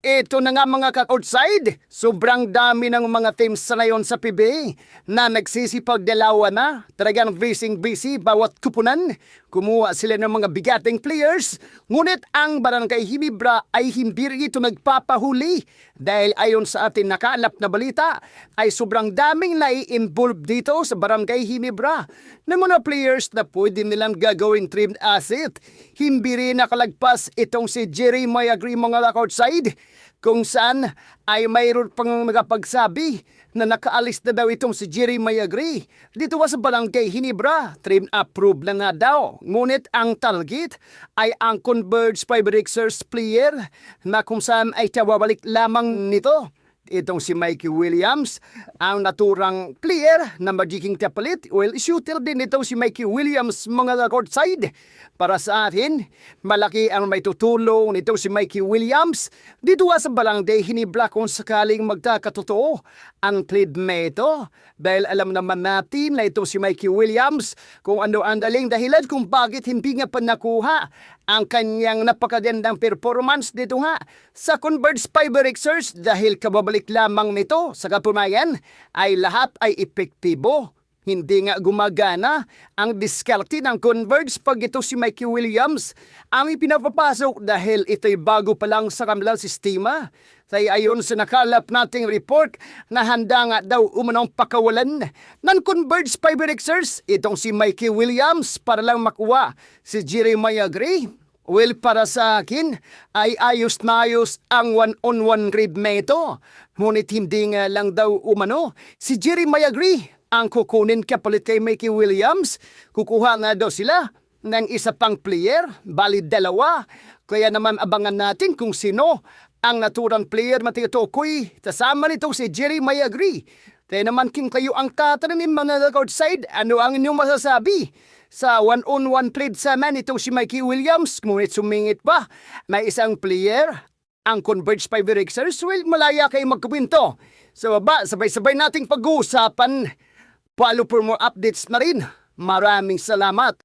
Ito na nga mga ka-outside, sobrang dami ng mga teams sa ngayon sa PBA na nagsisipagdalawa na. Talagang busy bawat kupunan. Kumuha sila ng mga bigating players. Ngunit ang Barangay Hinebra ay hindi ito nagpapahuli. Dahil ayon sa atin nakaalap na balita, ay sobrang daming nai-involve dito sa Barangay Hinebra ng mga players na pwede nilang gagawin trimmed asset. Hindi rin nakalagpas itong si Jerry Mayagri mga outside, kung saan ay mayroon pang magapagsabi na nakaalis na daw itong si Jerry Mayagri dito sa Barangay Hinebra. Trim approved na nga daw. Ngunit ang target ay ang Converge Fiberexers player na kung saan ay tawabalik lamang nito. Itong si Mikey Williams, ang naturang player na magiging kapalit. Well, shooter din itong si Mikey Williams mga courtside. Para sa atin, malaki ang may tutulong nitong si Mikey Williams dito sa Barangay Hinebra kung sakaling magkakatotoo ang trade na ito. Dahil alam naman natin na itong si Mikey Williams kung ano ang daling dahilan kung bakit hindi nga pa nakuha ang kanyang napakagandang performance dito nga sa Converge Fiberexers dahil kababalik lamang nito sa katunayan ay lahat ay epektibo. Hindi nga gumagana ang diskarte ng Converge pag ito si Mikey Williams ang ipinapapasok dahil ito'y bago pa lang sa kanilang sistema. Kaya ayon sa nakalap nating report na handa nga daw umanong pakawalan ng Converge Fiberexers itong si Mikey Williams para lang makuha si Jerry Mayagri. Well, para sa akin ay ayos na ayos ang one-on-one grade na ito. Ngunit hindi nga lang daw umano si Jerry Mayagri ang kukunin kapalit kay Mikey Williams. Kukuha nga daw sila ng isa pang player, bali dalawa. Kaya naman abangan natin kung sino ang naturang player matitukoy. Kasama nito si Jerry Mayagri. Kaya naman kung kayo ang tatanungin mga outside, ano ang inyong masasabi sa one-on-one trade sa man itong si Mikey Williams? Ngunit sumingit pa, may isang player, ang Converge Fiberexers. Well, malaya kayo magkuwento. Sa baba, sabay-sabay nating pag-uusapan. Follow for more updates na rin. Maraming salamat.